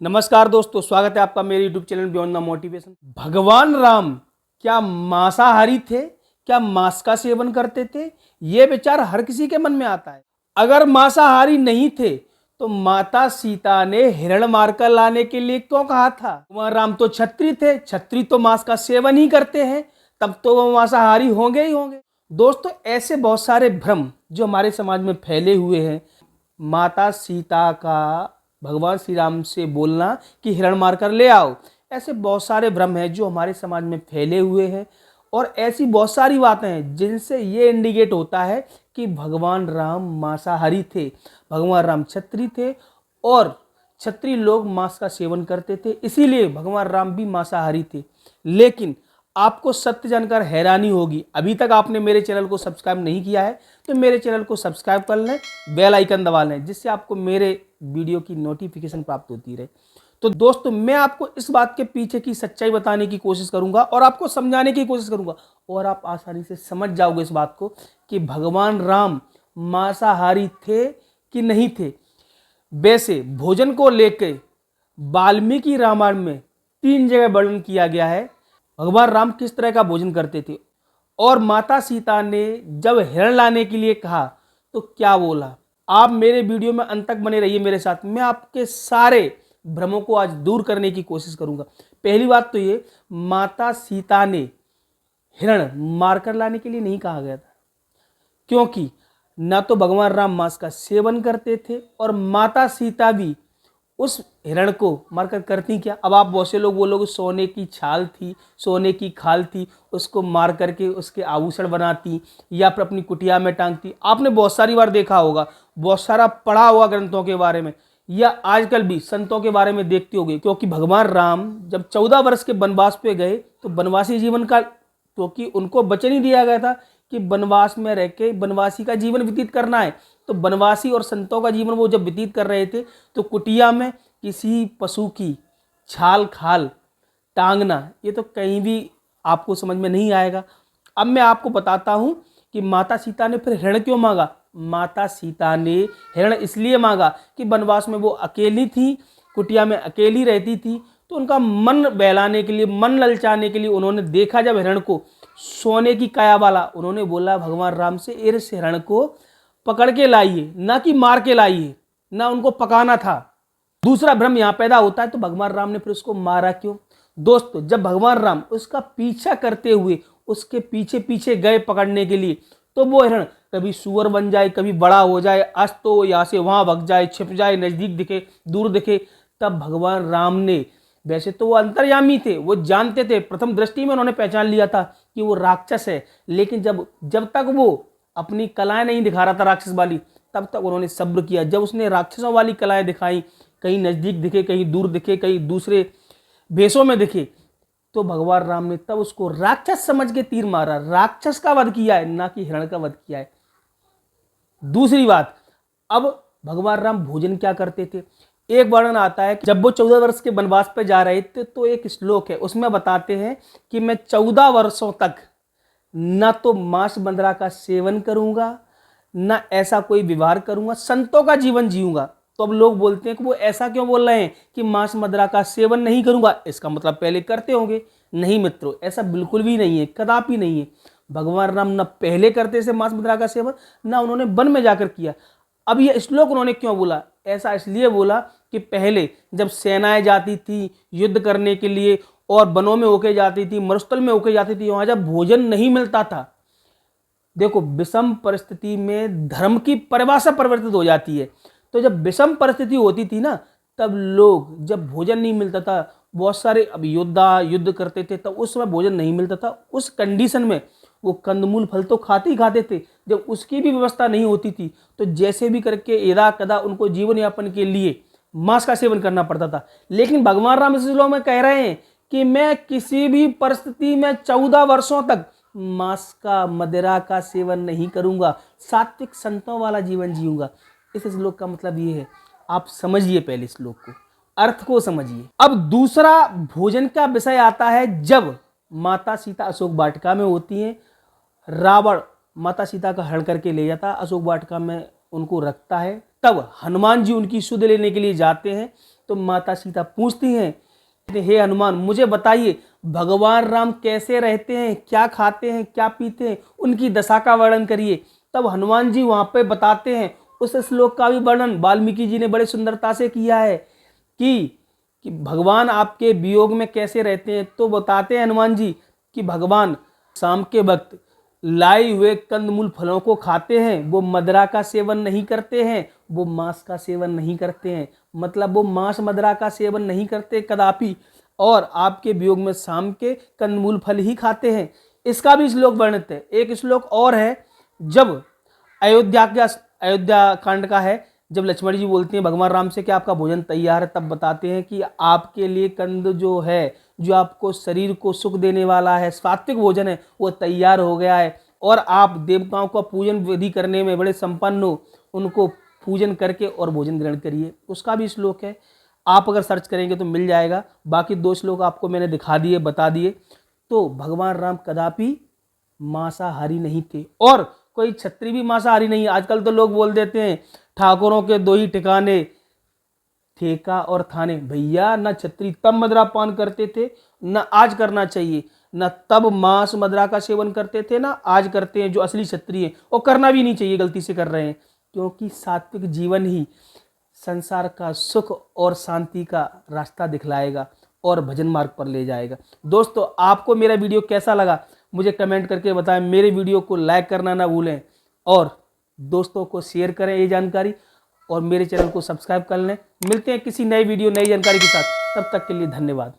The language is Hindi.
नमस्कार दोस्तों, स्वागत है आपका मेरे YouTube channel beyond the motivation. भगवान राम क्या मांसाहारी थे? क्या मांस का सेवन करते थे? ये विचार हर किसी के मन में आता है। अगर मांसाहारी नहीं थे तो माता सीता ने हिरण मारकर लाने के लिए क्यों कहा था? भगवान राम तो क्षत्रिय थे, क्षत्रिय तो मांस का सेवन ही करते हैं, तब तो वो मांसाहारी होंगे ही होंगे। दोस्तों, ऐसे बहुत सारे भ्रम जो हमारे समाज में फैले हुए हैं। माता सीता का भगवान श्री राम से बोलना कि हिरण मारकर ले आओ, ऐसे बहुत सारे भ्रम हैं जो हमारे समाज में फैले हुए हैं। और ऐसी बहुत सारी बातें हैं जिनसे ये इंडिकेट होता है कि भगवान राम मांसाहारी थे, भगवान राम क्षत्रिय थे और क्षत्रिय लोग मांस का सेवन करते थे, इसीलिए भगवान राम भी मांसाहारी थे। लेकिन आपको सत्य जानकर हैरानी होगी, अभी तक आपने मेरे चैनल को सब्सक्राइब नहीं किया है तो मेरे चैनल को सब्सक्राइब कर लें, बेल आइकन दबा लें, जिससे आपको मेरे वीडियो की नोटिफिकेशन प्राप्त होती रहे। तो दोस्तों, मैं आपको इस बात के पीछे की सच्चाई बताने की कोशिश करूंगा और आपको समझाने की कोशिश करूंगा और आप आसानी से समझ जाओगे इस बात को कि भगवान राम मांसाहारी थे कि नहीं थे। वैसे भोजन को लेकर वाल्मीकि रामायण में 3 जगह वर्णन किया गया है भगवान राम किस तरह का भोजन करते थे। और माता सीता ने जब हिरण लाने के लिए कहा तो क्या बोला। आप मेरे वीडियो में अंत तक बने रहिए मेरे साथ, मैं आपके सारे भ्रमों को आज दूर करने की कोशिश करूंगा। पहली बात तो ये, माता सीता ने हिरण मारकर लाने के लिए नहीं कहा गया था, क्योंकि ना तो भगवान राम मांस का सेवन करते थे और माता सीता भी उस हिरण को मारकर करती क्या। अब आप बहुत से लोग बोलोगे सोने की छाल थी, सोने की खाल थी, उसको मार करके उसके आभूषण बनाती या फिर अपनी कुटिया में टांगती। आपने बहुत सारी बार देखा होगा, बहुत सारा पढ़ा होगा ग्रंथों के बारे में, या आजकल भी संतों के बारे में देखते होगे। क्योंकि भगवान राम जब 14 वर्ष के वनवास पे गए तो वनवासी जीवन का, क्योंकि उनको वचन ही दिया गया था कि वनवास में रह के वनवासी का जीवन व्यतीत करना है, तो वनवासी और संतों का जीवन वो जब व्यतीत कर रहे थे तो कुटिया में किसी पशु की छाल खाल टांगना, ये तो कहीं भी आपको समझ में नहीं आएगा। अब मैं आपको बताता हूं कि माता सीता ने फिर हिरण क्यों मांगा। माता सीता ने हिरण इसलिए मांगा कि वनवास में वो अकेली थी, कुटिया में अकेली रहती थी, तो उनका मन बहलाने के लिए, मन ललचाने के लिए उन्होंने देखा जब हिरण को सोने की काया वाला, उन्होंने बोला भगवान राम से इस हिरण को पकड़ के लाइए, ना कि मार के लाइए, ना उनको पकाना था। दूसरा भ्रम यहां पैदा होता है तो भगवान राम ने फिर उसको मारा क्यों। दोस्तों, जब भगवान राम उसका पीछा करते हुए उसके पीछे पीछे गए पकड़ने के लिए, तो वो हिरण कभी सुअर बन जाए, कभी बड़ा हो जाए, आज तो यहाँ से वहां भग जाए, छिप जाए, नजदीक दिखे, दूर दिखे। तब भगवान राम ने, वैसे तो वो अंतर्यामी थे, वो जानते थे, प्रथम दृष्टि में उन्होंने पहचान लिया था कि वो राक्षस है, लेकिन जब तक वो अपनी कलाएं नहीं दिखा रहा था राक्षस वाली, तब तक उन्होंने सब्र किया। जब उसने राक्षसों वाली कलाएं दिखाई, कहीं नजदीक दिखे, कहीं दूर दिखे, कहीं दूसरे भेषों में दिखे, तो भगवान राम ने तब उसको राक्षस समझ के तीर मारा। राक्षस का वध किया है, ना कि हिरण का वध किया है। दूसरी बात, अब भगवान राम भोजन क्या करते थे। एक वर्णन आता है कि जब वो 14 वर्ष के वनवास पे जा रहे थे तो एक श्लोक है, उसमें बताते हैं कि मैं 14 वर्षों तक न तो मांस बंदरा का सेवन करूंगा, न ऐसा कोई व्यवहार करूंगा, संतों का जीवन जीऊंगा। तो अब लोग बोलते हैं कि वो ऐसा क्यों बोल रहे हैं कि मांस मदिरा का सेवन नहीं करूंगा, इसका मतलब पहले करते होंगे। नहीं मित्रों, ऐसा बिल्कुल भी नहीं है, कदापि नहीं है। भगवान राम न पहले करते थे मांस मदिरा का सेवन, न उन्होंने वन में जाकर किया। अब ये श्लोक उन्होंने क्यों बोला, ऐसा इसलिए बोला कि पहले जब सेनाएं जाती थी युद्ध करने के लिए और वनों में होके जाती थी, मरुस्थल में होके जाती थी, वहां जब भोजन नहीं मिलता था, देखो विषम परिस्थिति में धर्म की परिभाषा परिवर्तित हो जाती है। तो जब विषम परिस्थिति होती थी ना, तब लोग, जब भोजन नहीं मिलता था, बहुत सारे अब योद्धा युद्ध करते थे, तब उस समय भोजन नहीं मिलता था, उस कंडीशन में वो कंदमूल फल तो खाते ही खाते थे। जब उसकी भी व्यवस्था नहीं होती थी तो जैसे भी करके यदा कदा उनको जीवन यापन के लिए मांस का सेवन करना पड़ता था। लेकिन भगवान राम इस श्लोक में कह रहे हैं कि मैं किसी भी परिस्थिति में 14 वर्षों तक मांस का, मदिरा का सेवन नहीं करूंगा, सात्विक संतों वाला जीवन जीऊंगा। इस श्लोक का मतलब ये है, आप समझिए, पहले श्लोक को, अर्थ को समझिए। अब दूसरा भोजन का विषय आता है जब माता सीता अशोक वाटिका में होती हैं, रावण माता सीता का हरण करके ले जाता है, अशोक वाटिका में उनको रखता है, तब हनुमान जी उनकी सुध लेने के लिए जाते हैं। तो माता सीता पूछती हैं, हे हनुमान मुझे बताइए भगवान राम कैसे रहते हैं, क्या खाते हैं, क्या पीते हैं, उनकी दशा का वर्णन करिए। तब हनुमान जी वहाँ पे बताते हैं, उस श्लोक का भी वर्णन वाल्मीकि जी ने बड़े सुंदरता से किया है कि भगवान आपके वियोग में कैसे रहते हैं। तो बताते हैं हनुमान जी कि भगवान शाम के वक्त लाए हुए कंदमूल फलों को खाते हैं, वो मदिरा का सेवन नहीं करते हैं, वो मांस का सेवन नहीं करते हैं, मतलब वो मांस मदिरा का सेवन नहीं करते कदापि, और आपके वियोग में शाम के कंदमूल फल ही खाते हैं। इसका भी श्लोक वर्णित है। एक श्लोक और है, जब अयोध्या कांड का है, जब लक्ष्मण जी बोलते हैं भगवान राम से कि आपका भोजन तैयार है, तब बताते हैं कि आपके लिए कंद जो है, जो आपको शरीर को सुख देने वाला है, सात्विक भोजन है, वो तैयार हो गया है, और आप देवताओं का पूजन विधि करने में बड़े संपन्न हो, उनको पूजन करके और भोजन ग्रहण करिए। उसका भी श्लोक है, आप अगर सर्च करेंगे तो मिल जाएगा। बाकी 2 श्लोक आपको मैंने दिखा दिए, बता दिए। तो भगवान राम कदापि मांसाहारी नहीं थे, और कोई क्षत्रिय भी मांसाहारी नहीं। आजकल तो लोग बोल देते हैं ठाकुरों के 2 ही ठिकाने, ठेका और थाने। भैया ना क्षत्रिय तब मदिरा पान करते थे, ना आज करना चाहिए, ना तब मांस मदिरा का सेवन करते थे, ना आज करते हैं जो असली क्षत्रिय हैं, और करना भी नहीं चाहिए, गलती से कर रहे हैं। क्योंकि सात्विक जीवन ही संसार का सुख और शांति का रास्ता दिखलाएगा और भजन मार्ग पर ले जाएगा। दोस्तों आपको मेरा वीडियो कैसा लगा मुझे कमेंट करके बताएं। मेरे वीडियो को लाइक करना ना भूलें, और दोस्तों को शेयर करें ये जानकारी, और मेरे चैनल को सब्सक्राइब कर लें। मिलते हैं किसी नए वीडियो नई जानकारी के साथ, तब तक के लिए धन्यवाद।